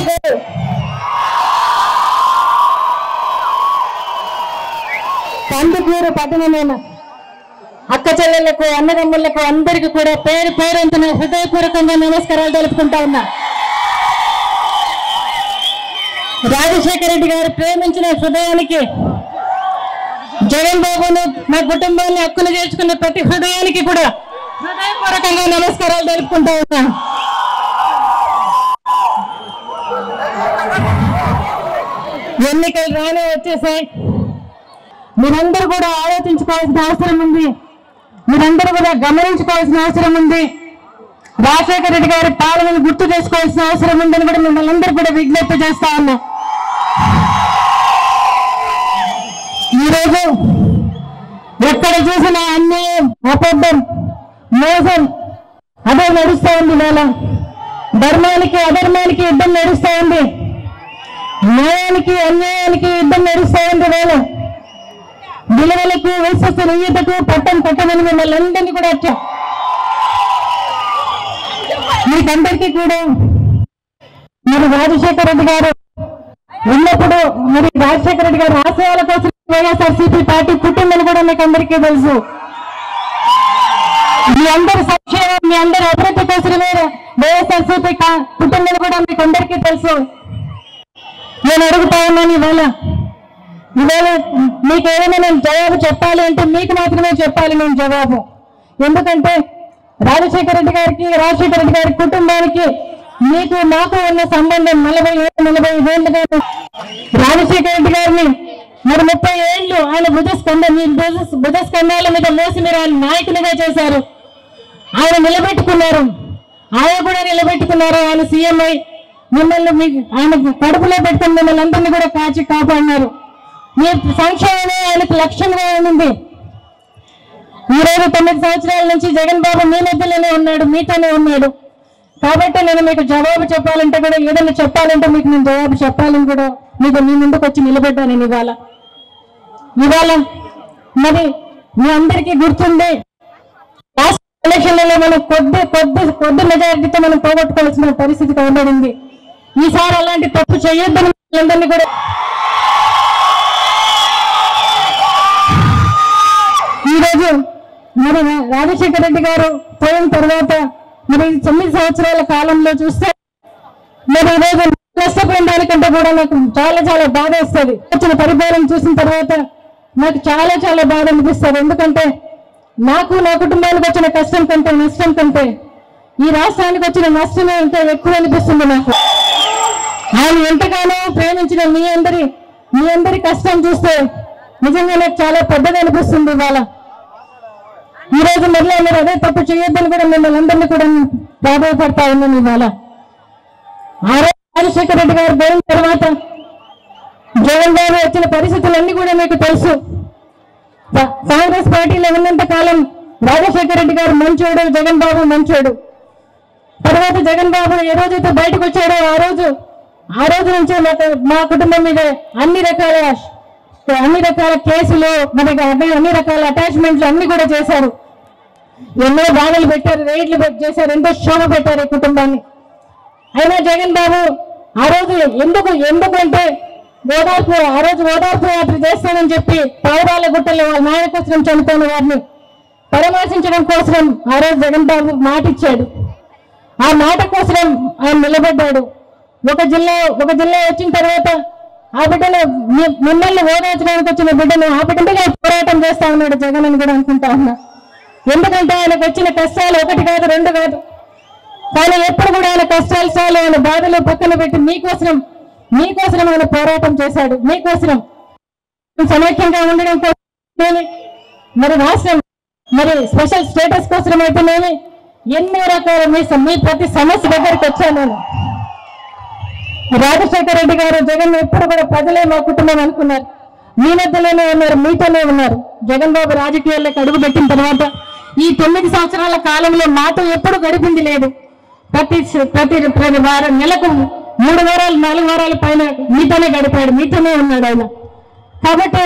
లోకేష్ గారు కందుకూరు పట్టణమైన అక్క చెల్లెళ్లకు అన్నదమ్ములకు అందరికీ కూడా పేరు పేరంతున హృదయపూర్వకంగా నమస్కారాలు తెలుపుకుంటా ఉన్నా. రాజశేఖర రెడ్డి గారు ప్రేమించిన హృదయానికి, జగన్ బాబును మా కుటుంబాన్ని హక్కును చేర్చుకున్న ప్రతి హృదయానికి కూడా హృదయపూర్వకంగా నమస్కారాలు తెలుపుకుంటా ఉన్నా. ఎన్నికలు రానే వచ్చేసాయి. మీరందరూ కూడా ఆలోచించుకోవాల్సిన అవసరం ఉంది. మీరందరూ కూడా గమనించుకోవాల్సిన అవసరం ఉంది. రాజశేఖర రెడ్డి గారి పాలనను గుర్తు చేసుకోవాల్సిన అవసరం ఉందని కూడా మిమ్మల్ని అందరూ కూడా విజ్ఞప్తి చేస్తా ఉన్నా. ఈరోజు ఎక్కడ చూసినా అన్యాయం, అబద్ధం, మోసం అదే నడుస్తూ ఉంది. ఇవాళ ధర్మానికి అధర్మానికి యుద్ధం నడుస్తూ ఉంది. న్యాయానికి అన్యాయానికి యుద్ధం నడుస్తూ ఉంది. ఇవాళ విలువలకు విశ్వసనీయతకు పట్టం పట్టమని మిమ్మల్ని అందరినీ కూడా వచ్చా. మీకందరికీ కూడా మరి రాజశేఖర రెడ్డి గారు ఉన్నప్పుడు, మరి రాజశేఖర రెడ్డి గారు ఆశయాల కోసం వైఎస్ఆర్సీపీ పార్టీ పుట్టిందని కూడా మీకు అందరికీ తెలుసు. మీ అందరి సంక్షేమం, మీ అందరి అభివృద్ధి కోసమే వైఎస్ఆర్సీపీ పుట్టిందని కూడా మీకు అందరికీ తెలుసు. నేను అడుగుతా ఉన్నాను, ఇవాళ మీకు ఏదైనా నేను జవాబు చెప్పాలి అంటే మీకు మాత్రమే చెప్పాలి నేను జవాబు. ఎందుకంటే రాజశేఖర రెడ్డి గారి కుటుంబానికి మీకు నాకు ఉన్న సంబంధం 40 ఏళ్ళుగా. రాజశేఖర రెడ్డి గారిని మరి 30 ఏళ్ళు ఆయన భుజస్కంధాల మీద మోసి మీరు ఆయన నాయకునిగా చేశారు. ఆయన నిలబెట్టుకున్నారు. ఆయన కూడా నిలబెట్టుకున్నారు. ఆయన సీఎం అయి మిమ్మల్ని ఆయన కడుపులో పెట్టుకుని మిమ్మల్ని అందరినీ కూడా కాపాడినారు. మీ సంక్షేమమే ఆయనకు లక్ష్యంగా ఉంది. ఈరోజు 9 సంవత్సరాల నుంచి జగన్ బాబు మీ మధ్యలోనే ఉన్నాడు, మీతోనే ఉన్నాడు. కాబట్టి నేను మీకు జవాబు చెప్పాలంటే కూడా, ఏదైనా చెప్పాలంటే మీకు నేను జవాబు చెప్పాలని కూడా మీకు మీ ముందుకు వచ్చి నిలబడ్డా. నేను ఇవాళ మరి మీ అందరికీ గుర్తుంది, రాష్ట్ర ఎలక్షన్లలో మనం కొద్ది మెజారిటీతో మనం పోగొట్టుకోవాల్సిన పరిస్థితి కనబడింది. ఈసారి అలాంటి తప్పు చేయొద్దని అందరినీ కూడా ఈరోజు మరి రాజశేఖర రెడ్డి గారు పోయిన తర్వాత మరి 9 సంవత్సరాల కాలంలో చూస్తే మరి ఈరోజు నష్టపోయిన దానికంటే కూడా నాకు చాలా చాలా బాధ వస్తుంది. వచ్చిన పరిపాలన చూసిన తర్వాత నాకు చాలా చాలా బాధ అనిపిస్తుంది. ఎందుకంటే నాకు నా కుటుంబానికి వచ్చిన కష్టం కంటే నష్టం కంటే ఈ రాష్ట్రానికి వచ్చిన నష్టమే ఇంకా ఎక్కువ అనిపిస్తుంది నాకు. ఆయన ఎంతగానో ప్రేమించిన మీ అందరి కష్టం చూస్తే నిజంగా నాకు చాలా పెద్దగా అనిపిస్తుంది. ఇవాళ ఈరోజు మళ్ళీ మీరు అదే తప్పు చేయొద్దని కూడా మిమ్మల్ని అందరినీ కూడా ప్రాధాయపడతా ఉన్నాను. ఇవాళ రాజశేఖర రెడ్డి గారు పోయిన తర్వాత జగన్ బాబు వచ్చిన పరిస్థితులన్నీ కూడా మీకు తెలుసు. కాంగ్రెస్ పార్టీలో ఉన్నంత కాలం రాజశేఖర రెడ్డి గారు మంచోడు, జగన్ బాబు మంచోడు. తర్వాత జగన్ బాబు ఏ రోజైతే బయటకు వచ్చాడో ఆ రోజు నుంచి మా కుటుంబం మీద అన్ని రకాల కేసులు, మనకి అన్ని రకాల అటాచ్మెంట్లు అన్ని కూడా చేశారు. ఎన్నో బాధలు పెట్టారు, రేట్లు చేశారు, ఎంతో శోభ పెట్టారు ఈ కుటుంబాన్ని. అయినా జగన్ బాబు ఆ రోజు ఎందుకంటే ఓదార్పు యాత్ర చేస్తానని చెప్పి పౌరాల గుట్టలో వాళ్ళ నాయన కోసం చనిపోయిన వారిని పరామర్శించడం కోసం ఆ రోజు జగన్ బాబు మాట ఇచ్చాడు. ఆ మాట కోసం ఆయన నిలబడ్డాడు. ఒక జిల్లా వచ్చిన తర్వాత ఆ బిడ్డను మిమ్మల్ని ఓదార్చడానికి వచ్చిన బిడ్డను ఆ బిడ్డగా పోరాటం చేస్తా ఉన్నాడు జగన్ అని కూడా అనుకుంటా ఉన్నా. ఎందుకంటే ఆయనకు వచ్చిన కష్టాలు 1 కాదు 2 కాదు. కానీ ఎప్పుడు కూడా ఆయన కష్టాలు చాలు, ఆయన బాధలు పక్కన పెట్టి మీకోసం ఆయన పోరాటం చేశాడు. మీకోసం సమైక్యంగా ఉండడం కోసం, మరి రాష్ట్రం మరి స్పెషల్ స్టేటస్ కోసం అయితేనేమి ఎన్నో రకాల మీ ప్రతి సమస్య దగ్గరికి వచ్చాను నేను. రాజశేఖర రెడ్డి గారు జగన్ ఎప్పుడు కూడా ప్రజలే మా కుటుంబం అనుకున్నారు. మీ మధ్యలోనే ఉన్నారు, మీతోనే ఉన్నారు. జగన్ బాబు రాజకీయాల్లోకి అడుగు పెట్టిన తర్వాత ఈ 9 సంవత్సరాల కాలంలో మాతో ఎప్పుడు గడిపింది లేదు. ప్రతి వారం, నెలకు 3 వారాలు 4 వారాల పైన మీతోనే గడిపాడు, మీతోనే ఉన్నాడు ఆయన. కాబట్టి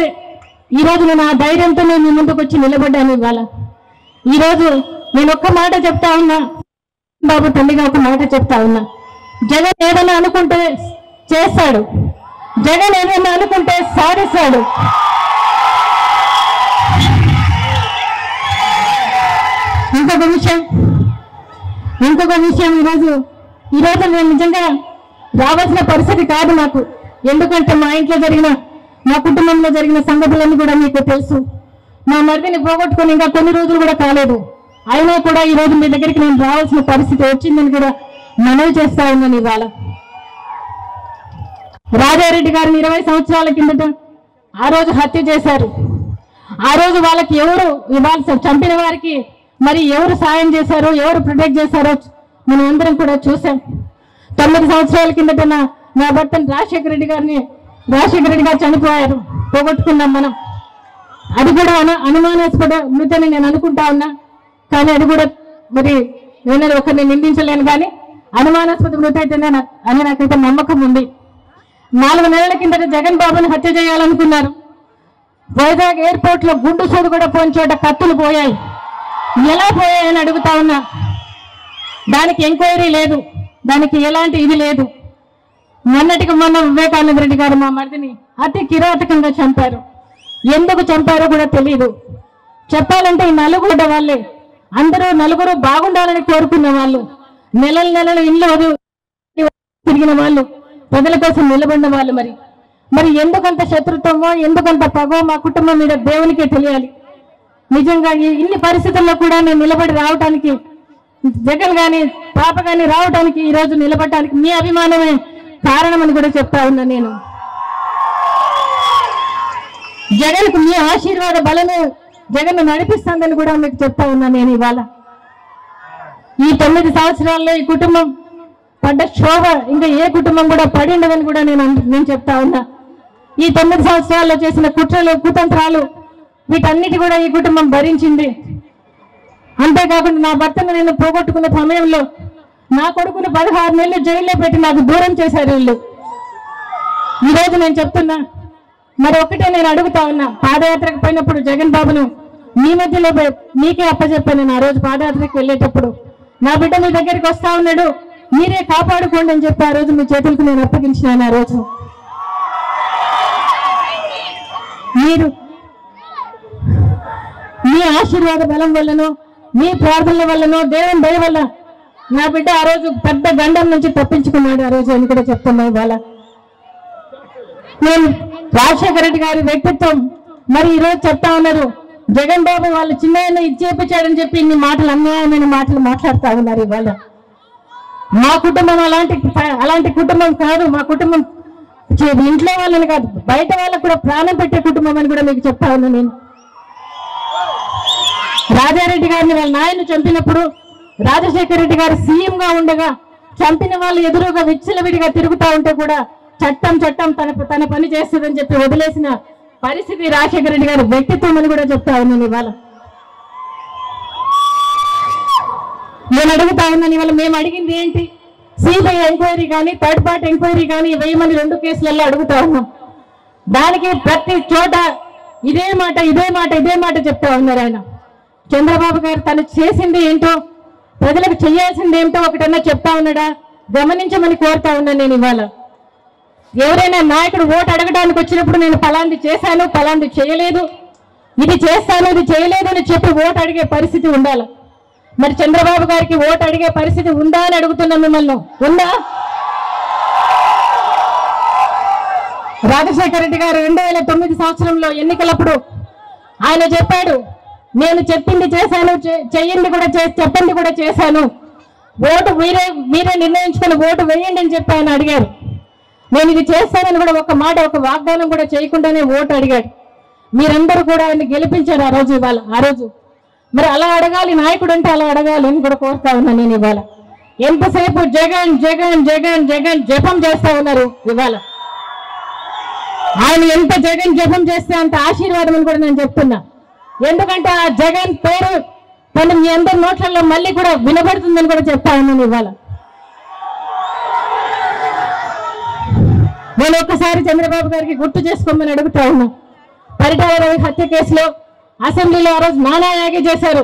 ఈరోజు నేను ఆ ధైర్యంతో మీ ముందుకు వచ్చి నిలబడ్డాను. ఇవాళ ఈరోజు నేను ఒక్క మాట చెప్తా ఉన్నా బాబు, తల్లిగా ఒక మాట చెప్తా ఉన్నా. జగన్ ఏదైనా అనుకుంటే చేస్తాడు, జగన్ ఏదైనా అనుకుంటే సాధిస్తాడు. ఇంకొక విషయం ఈరోజు నేను నిజంగా రావాల్సిన పరిస్థితి కాదు నాకు. ఎందుకంటే మా ఇంట్లో జరిగిన, మా కుటుంబంలో జరిగిన సంగతులన్నీ కూడా మీకు తెలుసు. మా మరిదిని పోగొట్టుకొని ఇంకా కొన్ని రోజులు కూడా కాలేదు. అయినా కూడా ఈ రోజు మీ దగ్గరికి నేను రావాల్సిన పరిస్థితి వచ్చిందని కూడా మనవి చేస్తా ఉన్నాను. ఇవాళ రాజారెడ్డి గారిని 20 సంవత్సరాల కిందట ఆ రోజు హత్య చేశారు. ఆ రోజు వాళ్ళకి ఎవరు ఇవాళ చంపిన వారికి మరి ఎవరు సాయం చేశారో, ఎవరు ప్రొటెక్ట్ చేశారో మనం అందరం కూడా చూసాం. 9 సంవత్సరాల కిందట నా భర్తను రాజశేఖర రెడ్డి గారు చనిపోయారు, పోగొట్టుకున్నాం మనం. అది కూడా అనుమానాస్పద మృతని నేను అనుకుంటా ఉన్నా. కానీ అది కూడా మరి నేను ఒకరిని నిందించలేను, కానీ అనుమానాస్పద మృతి అయితేనే అని నాకైతే నమ్మకం ఉంది. 4 నెలల కిందట జగన్ బాబుని హత్య చేయాలనుకున్నారు. వైజాగ్ ఎయిర్పోర్ట్ లో గుండు సూడు కూడా పోయిన చోట కత్తులు పోయాయి. ఎలా పోయాయని అడుగుతా ఉన్నా. దానికి ఎంక్వైరీ లేదు, దానికి ఎలాంటి ఇది లేదు. మొన్నటికి మొన్న వివేకానంద రెడ్డి గారు మా మరిదిని అతి కిరాతకంగా చంపారు. ఎందుకు చంపారో కూడా తెలియదు. చెప్పాలంటే ఈ నలుగురు బాగుండాలని కోరుకున్న వాళ్ళు, నెలలు ఇల్లు తిరిగిన వాళ్ళు, ప్రజల కోసం నిలబడిన వాళ్ళు, మరి ఎందుకంత శత్రుత్వమో, ఎందుకంత పగో మా కుటుంబం మీద దేవునికే తెలియాలి. నిజంగా ఇన్ని పరిస్థితుల్లో కూడా నేను నిలబడి రావడానికి, జగన్ గాని పాప గాని రావడానికి, ఈ రోజు నిలబడటానికి మీ అభిమానమే కారణమని కూడా చెప్తా ఉన్నా. నేను జగన్ కు మీ ఆశీర్వాద బలమే జగన్ నడిపిస్తుందని కూడా మీకు చెప్తా ఉన్నా. నేను ఇవాళ ఈ 9 సంవత్సరాల్లో ఈ కుటుంబం పడ్డ శోభ ఇంకా ఏ కుటుంబం కూడా పడి ఉండదని కూడా నేను చెప్తా ఉన్నా. ఈ 9 సంవత్సరాల్లో చేసిన కుట్రలు, కుతంత్రాలు, వీటన్నిటి కూడా ఈ కుటుంబం భరించింది. అంతేకాకుండా నా భర్తను నేను పోగొట్టుకున్న సమయంలో నా కొడుకును 16 నెలలు జైల్లో పెట్టి నాకు దూరం చేశారు వీళ్ళు. ఈరోజు నేను చెప్తున్నా, మరి ఒక్కటే నేను అడుగుతా ఉన్నా. పాదయాత్రకు పోయినప్పుడు జగన్ బాబును మీ మధ్యలో మీకే అప్పచెప్పాను. నేను ఆ రోజు పాదయాత్రకు వెళ్ళేటప్పుడు నా బిడ్డ మీ దగ్గరికి వస్తా ఉన్నాడు, మీరే కాపాడుకోండి అని చెప్పి ఆ రోజు మీ చేతులకు నేను అప్పగించినాను. ఆ రోజు మీరు మీ ఆశీర్వాద బలం వల్లనో, మీ ప్రార్థనల వల్లనో, దేవుని దయ వల్ల నా బిడ్డ ఆ రోజు పెద్ద గండం నుంచి తప్పించుకున్నాడు ఆ రోజు అని కూడా చెప్తున్నా. ఇవాళ నేను రాజశేఖర రెడ్డి గారి వ్యక్తిత్వం మరి ఈ రోజు చెప్తా ఉన్నారు. జగన్ బాబు వాళ్ళు చిన్న ఇచ్చేపించాడని చెప్పి ఇన్ని మాటలు, అన్యాయమైన మాటలు మాట్లాడుతా ఉన్నారు. ఇవాళ మా కుటుంబం అలాంటి కుటుంబం కాదు. మా కుటుంబం ఇంట్లో వాళ్ళని కాదు, బయట వాళ్ళకు కూడా ప్రాణం పెట్టే కుటుంబం అని కూడా మీకు చెప్తా ఉన్నా. నేను రాజారెడ్డి గారిని వాళ్ళ నాయన చంపినప్పుడు రాజశేఖర రెడ్డి గారు సీఎం గా ఉండగా చంపిన వాళ్ళు ఎదురుగా విచ్చలవిడిగా తిరుగుతా ఉంటే కూడా చట్టం తన పని చేస్తుందని చెప్పి వదిలేసిన పరిస్థితి రాజశేఖర రెడ్డి గారి వ్యక్తిత్వం అని కూడా చెప్తా ఉన్నాను. ఇవాళ నేను అడుగుతా ఉన్నాను, ఇవాళ మేము అడిగింది ఏంటి? సిబిఐ ఎంక్వైరీ కానీ, థర్డ్ పార్టీ ఎంక్వైరీ కానీ వేయమని 2 కేసులలో అడుగుతా ఉన్నాం. దానికి ప్రతి చోట ఇదే మాట చెప్తా ఉన్నారు ఆయన. చంద్రబాబు గారు తను చేసింది ఏంటో, ప్రజలకు చేయాల్సింది ఏమిటో ఒకటన్నా చెప్తా ఉన్నాడా? గమనించమని కోరుతా ఉన్నాను. నేను ఇవాళ ఎవరైనా నాయకుడు ఓటు అడగడానికి వచ్చినప్పుడు నేను ఫలాంది చేశాను, ఫలాంది చేయలేదు, ఇది చేస్తాను, ఇది చేయలేదు అని చెప్పి ఓటు అడిగే పరిస్థితి ఉండాలి. మరి చంద్రబాబు గారికి ఓటు అడిగే పరిస్థితి ఉందా అని అడుగుతున్నాం మిమ్మల్ని. ఉందా? రాజశేఖర రెడ్డి గారు 2009 సంవత్సరంలో ఎన్నికలప్పుడు ఆయన చెప్పాడు, నేను చెప్పింది చేశాను, చెయ్యింది కూడా చెప్పింది కూడా చేశాను, ఓటు మీరే నిర్ణయించుకొని ఓటు వేయండి అని చెప్పి ఆయన అడిగారు. నేను ఇది చేస్తానని కూడా ఒక మాట, ఒక వాగ్దానం కూడా చేయకుండానే ఓటు అడిగాడు. మీరందరూ కూడా ఆయన గెలిపించారు ఆ రోజు. ఇవాళ ఆ రోజు మరి అలా అడగాలి, నాయకుడు అంటే అలా అడగాలి అని కూడా కోరుతా ఉన్నాను నేను. ఇవాళ ఎంతసేపు జగన్ జగన్ జగన్ జగన్ జపం చేస్తా ఉన్నారు. ఇవాళ ఆయన ఎంత జగన్ జపం చేస్తే అంత ఆశీర్వాదం అని కూడా నేను చెప్తున్నా. ఎందుకంటే ఆ జగన్ పేరు తను మీ అందరి నోట్లలో మళ్ళీ కూడా వినబడుతుందని కూడా చెప్తా ఉన్నాను. ఇవాళ నేను ఒక్కసారి చంద్రబాబు గారికి గుర్తు చేసుకోమని అడుగుతా ఉన్నా. పరిటాల రవి హత్య కేసులో అసెంబ్లీలో ఆ రోజు నానాయాగి చేశారు,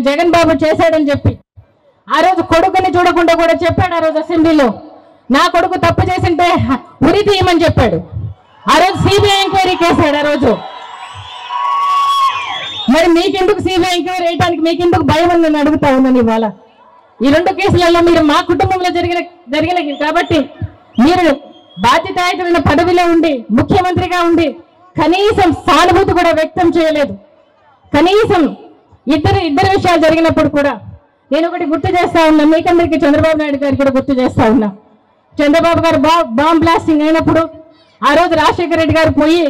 జగన్ బాబు చేశాడని చెప్పి. ఆ రోజు కొడుకుని చూడకుండా కూడా చెప్పాడు ఆ రోజు అసెంబ్లీలో, నా కొడుకు తప్పు చేసింటే ఉరి తీయమని చెప్పాడు. ఆ రోజు సిబిఐ ఎంక్వైరీ కేసాడు ఆ రోజు. మరి మీకెందుకు సిబిఐ ఎంక్వైరీ వేయడానికి మీకెందుకు భయం అని నేను అడుగుతా ఉన్నాను ఇవాళ. ఈ 2 కేసులలో మీరు మా కుటుంబంలో జరిగిన కాబట్టి మీరు బాధ్యతాయుతమైన పదవిలో ఉండి ముఖ్యమంత్రిగా ఉండి కనీసం సానుభూతి కూడా వ్యక్తం చేయలేదు. కనీసం ఇద్దరు విషయాలు జరిగినప్పుడు కూడా నేను ఒకటి గుర్తు చేస్తా ఉన్నా, మీకందరికీ చంద్రబాబు నాయుడు గారికి కూడా గుర్తు చేస్తా ఉన్నా. చంద్రబాబు గారు బాంబ్ బ్లాస్టింగ్ అయినప్పుడు ఆ రోజు రాజశేఖర రెడ్డి గారు పోయి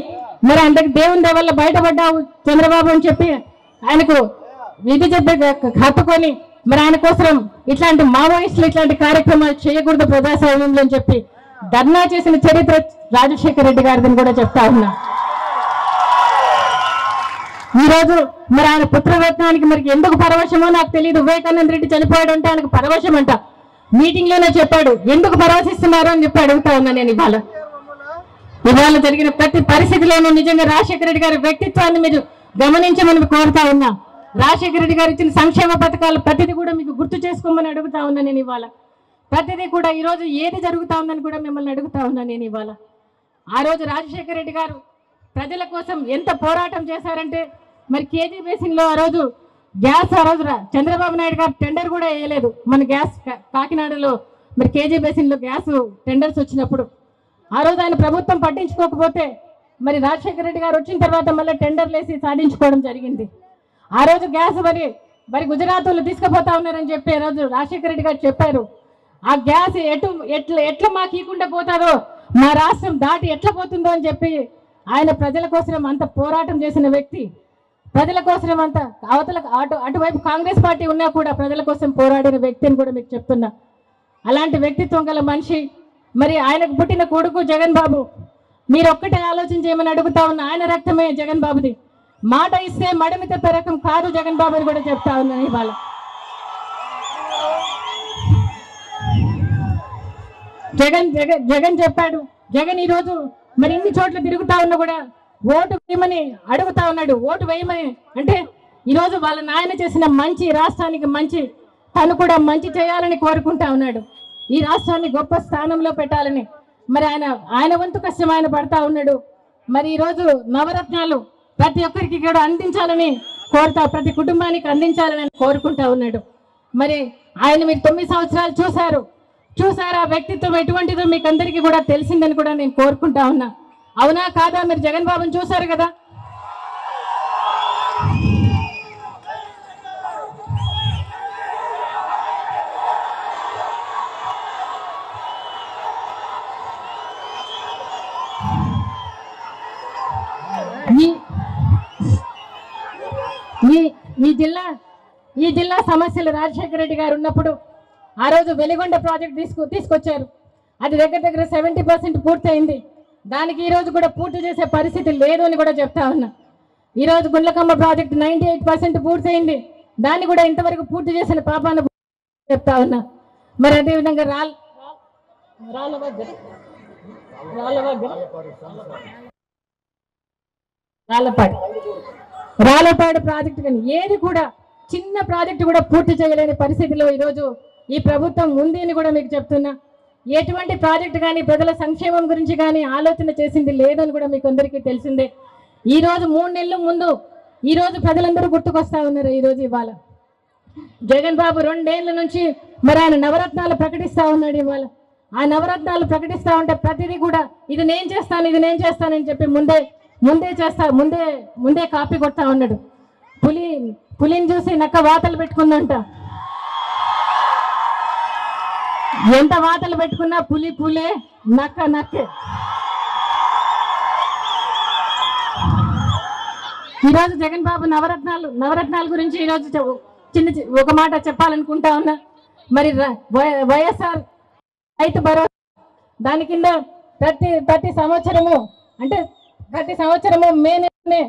మరి అంతకు దేవుని దేవల్ల బయటపడ్డావు చంద్రబాబు అని చెప్పి ఆయనకు విధి చెప్పి హత్తుకొని మరి ఆయన కోసం ఇట్లాంటి మావోయిస్టులు ఇట్లాంటి కార్యక్రమాలు చేయకూడదు ప్రజాస్వామ్యంలో అని చెప్పి ధర్నా చేసిన చరిత్ర రాజశేఖర రెడ్డి గారిని కూడా చెప్తా ఉన్నా. ఈ రోజు మరి ఆయన పుత్రరత్నానికి మరి ఎందుకు పరవశమో నాకు తెలియదు. వివేకానంద రెడ్డి చనిపోయాడు అంటే ఆయనకు పరవశం అంట. మీటింగ్ లోనే చెప్పాడు, ఎందుకు పరవశిస్తున్నారు అని చెప్పి అడుగుతా ఉన్నా నేను. ఇవాళ జరిగిన ప్రతి పరిస్థితిలోనూ నిజంగా రాజశేఖర రెడ్డి గారి వ్యక్తిత్వాన్ని మీరు గమనించమని కోరుతా ఉన్నా. రాజశేఖర రెడ్డి గారు ఇచ్చిన సంక్షేమ పథకాలు ప్రతిదీ కూడా మీకు గుర్తు చేసుకోమని అడుగుతా ఉన్నా నేను ఇవాళ. ప్రతిదీ కూడా ఈ రోజు ఏది జరుగుతా ఉందని కూడా మిమ్మల్ని అడుగుతా ఉన్నా నేను ఇవాళ. ఆ రోజు రాజశేఖర రెడ్డి గారు ప్రజల కోసం ఎంత పోరాటం చేశారంటే మరి కేజీ బేసిన్లో ఆ రోజు గ్యాస్ ఆ రోజు చంద్రబాబు నాయుడు గారు టెండర్ కూడా వేయలేదు. మన గ్యాస్ కాకినాడలో మరి కేజీ బేసిన్లో గ్యాస్ టెండర్స్ వచ్చినప్పుడు ఆ రోజు ఆయన ప్రభుత్వం పట్టించుకోకపోతే మరి రాజశేఖర రెడ్డి గారు వచ్చిన తర్వాత మళ్ళీ టెండర్లు వేసి సాధించుకోవడం జరిగింది. ఆ రోజు గ్యాస్ మరి గుజరాత్ వాళ్ళు తీసుకుపోతా ఉన్నారని చెప్పి ఆ రోజు రాజశేఖర రెడ్డి గారు చెప్పారు. ఆ గ్యాస్ ఎట్లా మాకు ఇవ్వకుండా పోతారో, మా రాష్ట్రం దాటి ఎట్లా పోతుందో అని చెప్పి ఆయన ప్రజల కోసం అంత పోరాటం చేసిన వ్యక్తి. ప్రజల కోసం అంత అటువైపు కాంగ్రెస్ పార్టీ ఉన్నా కూడా ప్రజల కోసం పోరాడిన వ్యక్తి అని కూడా మీకు చెప్తున్నా. అలాంటి వ్యక్తిత్వం గల మనిషి. మరి ఆయనకు పుట్టిన కొడుకు జగన్ బాబు. మీరు ఒక్కటే ఆలోచన చేయమని అడుగుతా ఉన్నా. ఆయన రక్తమే జగన్ బాబుది. మాట ఇస్తే మడమిత రకం కాదు జగన్ బాబు అని కూడా చెప్తా ఉన్నాను ఇవాళ. జగన్ చెప్పాడు. జగన్ ఈరోజు మరి ఇన్ని చోట్ల తిరుగుతా ఉన్నా కూడా ఓటు వేయమని అడుగుతా ఉన్నాడు. ఓటు వేయమని అంటే ఈరోజు వాళ్ళ నాయన చేసిన మంచి, రాష్ట్రానికి మంచి, తను కూడా మంచి చేయాలని కోరుకుంటా ఉన్నాడు. ఈ రాష్ట్రాన్ని గొప్ప స్థానంలో పెట్టాలని మరి ఆయన వంతు కష్టం ఆయన పడతా ఉన్నాడు. మరి ఈరోజు నవరత్నాలు ప్రతి ఒక్కరికి కూడా అందించాలని కోరుతా, ప్రతి కుటుంబానికి అందించాలని కోరుకుంటా ఉన్నాడు. మరి ఆయన మీరు 9 సంవత్సరాలు చూశారు. ఆ వ్యక్తిత్వం ఎటువంటిదో మీకు అందరికీ కూడా తెలిసిందని కూడా నేను కోరుకుంటా ఉన్నా. అవునా కాదా? మీరు జగన్ బాబుని చూశారు కదా. ఈ జిల్లా సమస్యలు రాజశేఖర రెడ్డి గారు ఉన్నప్పుడు ఆ రోజు వెలిగొండ ప్రాజెక్ట్ తీసుకొచ్చారు. అది దగ్గర 70% పూర్తయింది. దానికి ఈ రోజు కూడా పూర్తి చేసే పరిస్థితి లేదు అని కూడా చెప్తా ఉన్నా. ఈ రోజు గుండ్లకమ్మ ప్రాజెక్ట్ 98% పూర్తయింది. దాన్ని కూడా ఇంతవరకు పూర్తి చేసిన పాపాన్ని చెప్తా ఉన్నా. మరి అదేవిధంగా రాళ్ళపాడు ప్రాజెక్టు కానీ ఏది కూడా చిన్న ప్రాజెక్టు కూడా పూర్తి చేయలేని పరిస్థితిలో ఈరోజు ఈ ప్రభుత్వం ఉంది అని కూడా మీకు చెప్తున్నా. ఎటువంటి ప్రాజెక్టు కానీ ప్రజల సంక్షేమం గురించి కానీ ఆలోచన చేసింది లేదని కూడా మీకు అందరికీ తెలిసిందే. ఈ రోజు 3 నెలల ముందు ఈ రోజు ప్రజలందరూ గుర్తుకొస్తా ఉన్నారు. ఈ రోజు ఇవాళ జగన్ బాబు 2 ఏళ్ల నుంచి మరి ఆయన నవరత్నాలు ప్రకటిస్తా ఉన్నాడు. ఇవాళ ఆ నవరత్నాలు ప్రకటిస్తా ఉంటే ప్రతిదీ కూడా ఇది నేను చేస్తానని చెప్పి ముందే కాపీ కొడతా ఉన్నాడు. పులిని చూసి నక్క వాతలు పెట్టుకుందంట. ఎంత వాతలు పెట్టుకున్నా పులే, నక్కే. ఈరోజు జగన్ బాబు నవరత్నాల గురించి ఈరోజు ఒక మాట చెప్పాలనుకుంటా ఉన్నా. మరి వైఎస్ఆర్ రైతు భరోసా దాని కింద ప్రతి సంవత్సరము మే నెలనే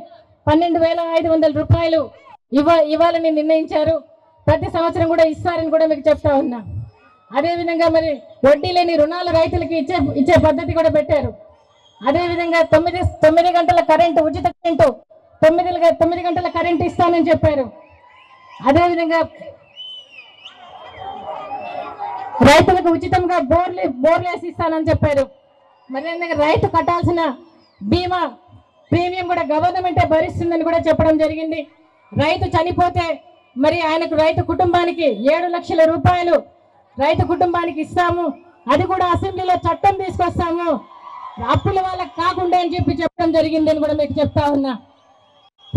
12,500 రూపాయలు ఇవ్వాలని నిర్ణయించారు. ప్రతి సంవత్సరం కూడా ఇస్తారని కూడా మీకు చెప్తా ఉన్నా. అదేవిధంగా మరి వడ్డీ లేని రుణాలు రైతులకి ఇచ్చే పద్ధతి కూడా పెట్టారు. అదేవిధంగా 9 గంటల కరెంటు, ఉచిత కరెంటు 9 గంటల కరెంటు ఇస్తానని చెప్పారు. అదేవిధంగా రైతులకు ఉచితంగా బోర్లేసి ఇస్తానని చెప్పారు. మరి రైతు కట్టాల్సిన బీమా ప్రీమియం కూడా గవర్నమెంటే భరిస్తుందని కూడా చెప్పడం జరిగింది. రైతు చనిపోతే మరి ఆయనకు రైతు కుటుంబానికి 7 లక్షల రూపాయలు రైతు కుటుంబానికి ఇస్తాము, అది కూడా అసెంబ్లీలో చట్టం తీసుకొస్తాము, అప్పుల వాళ్ళకి కాకుండా అని చెప్పడం జరిగింది అని కూడా మీకు చెప్తా ఉన్నా.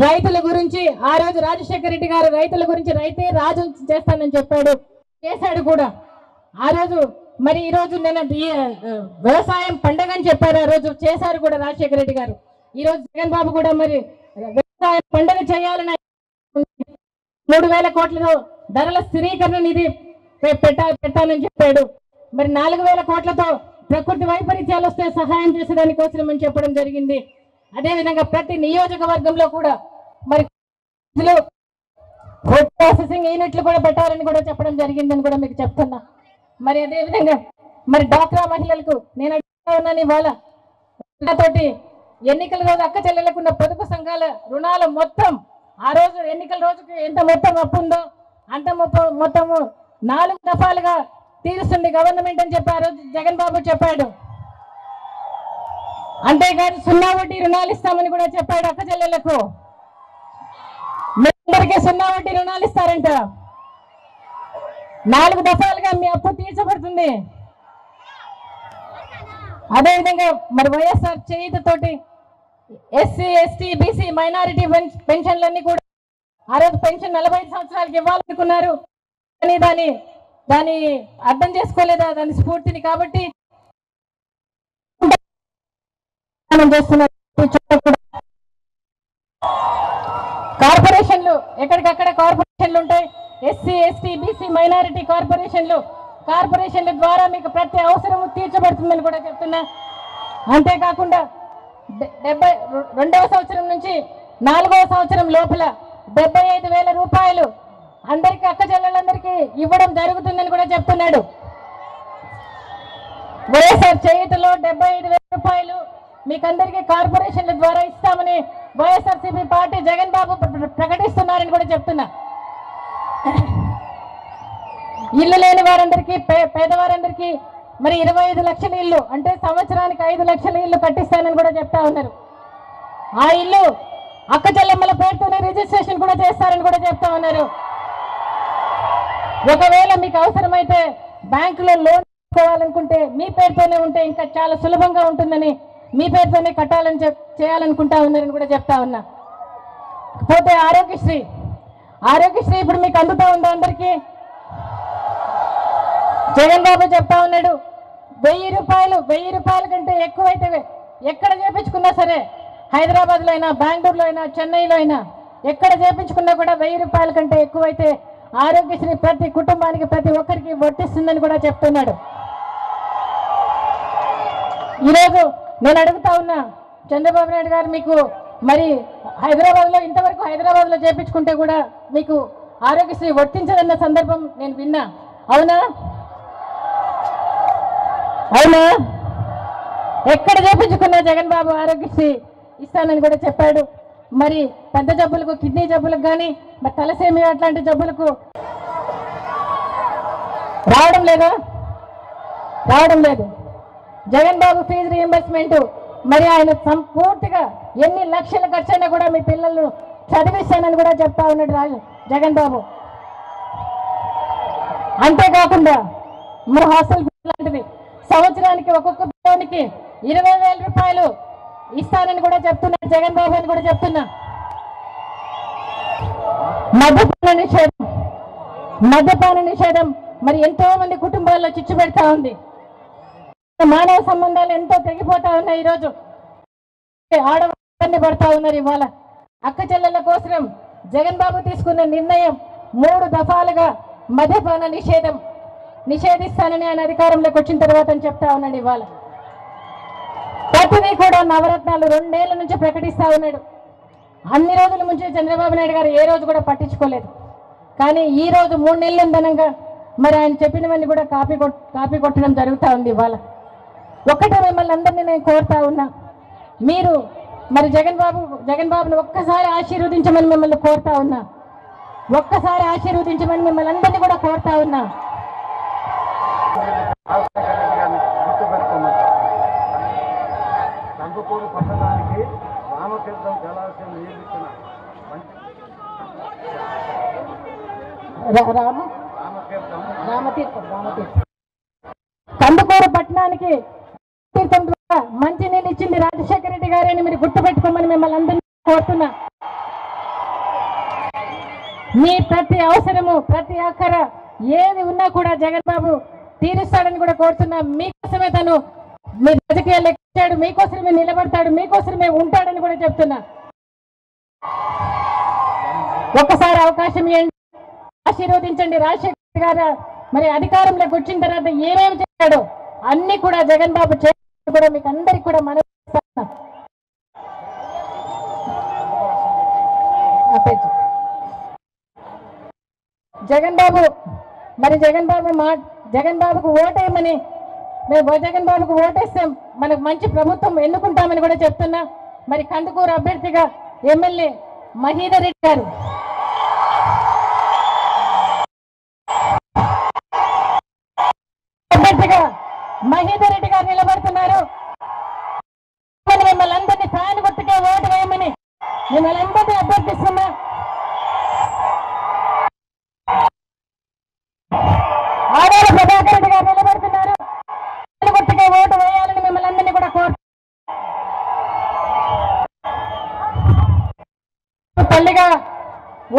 రైతుల గురించి ఆ రోజు రాజశేఖర రెడ్డి గారు రైతుల గురించి రైతే రాజు చేస్తానని చెప్పాడు, చేశాడు కూడా ఆ రోజు. మరి ఈ రోజు నేను వ్యవసాయం పండగ అని చెప్పారు, ఆ రోజు చేశారు కూడా రాజశేఖర రెడ్డి గారు. ఈ రోజు జగన్ బాబు కూడా మరి వ్యవసాయం పండగ చేయాలని 3,000 కోట్లతో ధరల స్థిరీకరణ నిధి పెట్టాలని చెప్పాడు. మరి 4,000 కోట్లతో ప్రకృతి వైపరీత్యాలు వస్తే సహాయం చేసేదానికోసం అని చెప్పడం జరిగింది. అదేవిధంగా ప్రతి నియోజకవర్గంలో కూడా మరి ఫుడ్ ప్రాసెసింగ్ యూనిట్లు కూడా పెట్టాలని కూడా చెప్పడం జరిగిందని కూడా మీకు చెప్తున్నా. మరి అదేవిధంగా మరి డాక్రా మహిళలకు నేను అడుగుతా ఉన్నాను, ఇవాళ తోటి ఎన్నికల రోజు అక్క చెల్లెలకున్న పొదుపు సంఘాల రుణాలు మొత్తం ఆ రోజు ఎన్నికల రోజుకి ఎంత మొత్తం అప్పు ఉందో అంత మొత్తము 4 దఫాలుగా తీరుస్తుంది గవర్నమెంట్ అని చెప్పి ఆ రోజు జగన్ బాబు చెప్పాడు. అంతేకాదు 0 వడ్డీ రుణాలు ఇస్తామని కూడా చెప్పాడు. అక్క చెల్లెలకు మీ అందరికీ 0 వడ్డీ రుణాలు ఇస్తారంట. 4 దఫాలుగా మీ అప్పు తీర్చబడుతుంది. అదేవిధంగా మరి వైఎస్ఆర్ చేయుతతోటి ఎస్సీ ఎస్టీ బీసీ మైనారిటీ పెన్షన్లన్నీ కూడా ఆ రోజు పెన్షన్ 45 సంవత్సరాలకు ఇవ్వాలనుకున్నారు, కానీ దాన్ని అర్థం చేసుకోలేదా దాని స్ఫూర్తిని. కాబట్టి కార్పొరేషన్లు ఎక్కడికక్కడ కార్పొరేషన్లు ఉంటాయి, ఎస్సీ ఎస్టీ బీసీ మైనారిటీ కార్పొరేషన్ల ద్వారా మీకు ప్రతి అవసరము తీర్చబడుతుందని కూడా చెప్తున్నా. అంతేకాకుండా 72వ సంవత్సరం నుంచి 4వ సంవత్సరం లోపల 75,000 రూపాయలు అందరికీ అక్క చెల్లెలందరికీ ఇవ్వడం జరుగుతుందని కూడా చెప్తున్నాడు. వైఎస్ఆర్ చేయుతలో 75,000 రూపాయలు మీకందరికీ కార్పొరేషన్ల ద్వారా ఇస్తామని వైఎస్ఆర్సీపీ పార్టీ జగన్ బాబు ప్రకటిస్తున్నారని కూడా చెప్తున్నా. ఇల్లు లేని వారందరికీ పేదవారందరికీ మరి 25 లక్షల ఇల్లు అంటే సంవత్సరానికి 5 లక్షల ఇల్లు కట్టిస్తానని కూడా చెప్తా ఉన్నారు. ఆ ఇల్లు అక్క చెల్లెమ్మల పేరుతోనే రిజిస్ట్రేషన్ కూడా చేస్తారని కూడా చెప్తా ఉన్నారు. ఒకవేళ మీకు అవసరమైతే బ్యాంకులో లోన్ తీసుకోవాలనుకుంటే మీ పేరుతోనే ఉంటే ఇంకా చాలా సులభంగా ఉంటుందని మీ పేరుతోనే కట్టాలని చేయాలనుకుంటా ఉన్నారని కూడా చెప్తా ఉన్నా. పోతే ఆరోగ్యశ్రీ ఇప్పుడు మీకు అందుతా ఉందా అందరికీ? జగన్ బాబు చెప్తా ఉన్నాడు 1000 రూపాయల కంటే ఎక్కువైతే ఎక్కడ చేపించుకున్నా సరే, హైదరాబాద్లో అయినా బెంగళూరులో అయినా చెన్నైలో అయినా ఎక్కడ చేపించుకున్నా కూడా 1000 రూపాయల కంటే ఎక్కువైతే ఆరోగ్యశ్రీ ప్రతి కుటుంబానికి ప్రతి ఒక్కరికి వర్తిస్తుందని కూడా చెప్తున్నాడు. ఈరోజు నేను అడుగుతా ఉన్నా చంద్రబాబు నాయుడు గారు, మీకు మరి ఇంతవరకు హైదరాబాద్లో చేపించుకుంటే కూడా మీకు ఆరోగ్యశ్రీ వర్తించదన్న సందర్భం నేను విన్నా, అవునా? ఎక్కడ చేపించుకున్నా జగన్ బాబు ఆరోగ్యశ్రీ ఇస్తానని కూడా చెప్పాడు. మరి పెద్ద జబ్బులకు, కిడ్నీ జబ్బులకు కానీ మరి తలసేమియా అట్లాంటి జబ్బులకు రావడం లేదు. జగన్ బాబు ఫీజు రీఎంబర్స్మెంట్ మరి ఆయన పూర్తిగా ఎన్ని లక్షల ఖర్చైనా కూడా మీ పిల్లలను చదివిస్తానని కూడా చెప్తా ఉన్నాడు జగన్ బాబు. అంతేకాకుండా మరి హాస్టల్ లాంటివి సంవత్సరానికి ఒక్కొక్క పిల్లనికి 20,000 రూపాయలు ఇస్తానని కూడా చెప్తున్నాడు జగన్ బాబు అని కూడా చెప్తున్నా. మద్యపాన నిషేధం మరి ఎంతో మంది కుటుంబాల్లో చిచ్చు పెడతా ఉంది. మానవ సంబంధాలు ఎంతో తెగిపోతా ఉన్నాయి. ఈరోజు ఆడవాళ్ళు పడతా ఉన్నారు. ఇవాళ అక్క చెల్లెళ్ళ కోసం జగన్ బాబు తీసుకున్న నిర్ణయం 3 దఫాలుగా మద్యపాన నిషేధిస్తానని ఆయన అధికారంలోకి వచ్చిన తర్వాత అని చెప్తా ఉన్నాడు. ఇవాళ ప్రతిదీ కూడా నవరత్నాలు 2 ఏళ్ల నుంచి ప్రకటిస్తా ఉన్నాడు. అన్ని రోజుల నుంచి చంద్రబాబు నాయుడు గారు ఏ రోజు కూడా పట్టించుకోలేదు. కానీ ఈ రోజు 3 నెలల ధనంగా మరి ఆయన చెప్పినవన్నీ కూడా కాపీ కొట్టడం జరుగుతూ ఉంది. ఇవాళ ఒక్కటే మిమ్మల్ని అందరినీ నేను కోరుతా ఉన్నా, మీరు మరి జగన్ బాబుని ఒక్కసారి ఆశీర్వదించమని మిమ్మల్ని కోరుతా ఉన్నా, ఒక్కసారి ఆశీర్వదించమని మిమ్మల్ని అందరినీ కూడా కోరుతా ఉన్నా. కందుకూరు పట్టణానికి రామతీర్థం జలాశయం నిర్మించిన కందుకూరు పట్టణానికి తీర్థం ద్వారా మంచి నీళ్ళు ఇచ్చింది రాజశేఖర రెడ్డి గారని మీరు గుర్తుపెట్టుకోమని మిమ్మల్ని అందరినీ కోరుతున్నా. మీ ప్రతి అవసరము ప్రతి అక్కర ఏది ఉన్నా కూడా జగన్ బాబు తీరుస్తాడని కూడా కోరుతున్నా. మీకోసమే తను మీ రాజకీయాలు ఎక్కాడు, మీకోసమే నిలబడతాడు, మీకోసమే ఉంటాడని కూడా చెప్తున్నా. ఒక్కసారి అవకాశం ఇవ్వండి, ఆశీర్వదించండి. రాజశేఖర్ గారు మరి అధికారంలోకి వచ్చిన తర్వాత ఏమేమి చేశాడో అన్ని కూడా జగన్ బాబు చేసి కూడా మీకు అందరికి కూడా మనం జగన్ బాబు మరి జగన్ బాబుకు ఓటేయమని మేము జగన్ బాబుకు ఓటేస్తాం, మనకు మంచి ప్రభుత్వం ఎన్నుకుంటామని కూడా చెప్తున్నా. మరి కందుకూరు అభ్యర్థిగా ఎమ్మెల్యే మహీధర్ రెడ్డి గారు నిలబడుతున్నారు. మిమ్మల్ని అందరినీ ఫ్యాన్ గుర్తుకే ఓటు వేయమని మిమ్మల్ని అందరినీ అభ్యర్థిస్తున్నా. ఆదాల ప్రభాకర్ రెడ్డి గారు నిలబడుతున్నారు, ఫ్యాన్ గుర్తుకే ఓటు వేయాలని మిమ్మల్ని అందరినీ కూడా తల్లిగా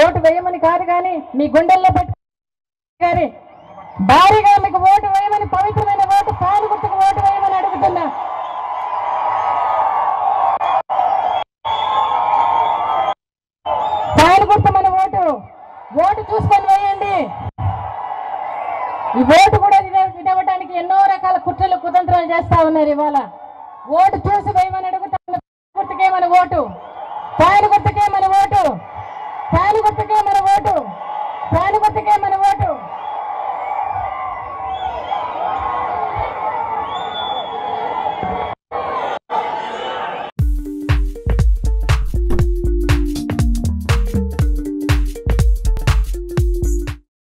ఓటు వేయమని కాదు కానీ మీ గుండెల్లో పెట్టి కానీ భారీగా మీకు ఓటు వేయమని పవిత్రమైన ఓటు ఫ్యాన్ గుర్తుకు ఓటు వేయమని అడుగుతున్నా. ఫ్యాన్ గుర్తు మన ఓటు చూసుకొని వేయండి. ఈ ఓటు కూడా ఇవ్వడానికి ఎన్నో రకాల కుట్రలు కుతంత్రాలు చేస్తా ఉన్నారు. ఇవాళ ఓటు చూసి వేయమని అడుగుతాను. గుర్తుకే మన ఓటు, ఫ్యాన్ గుర్తుకే మన ఓటు, ఫ్యాన్ గుర్తుకే మన ఓటు, ఫ్యాన్ గుర్తుకే మన ఓటు.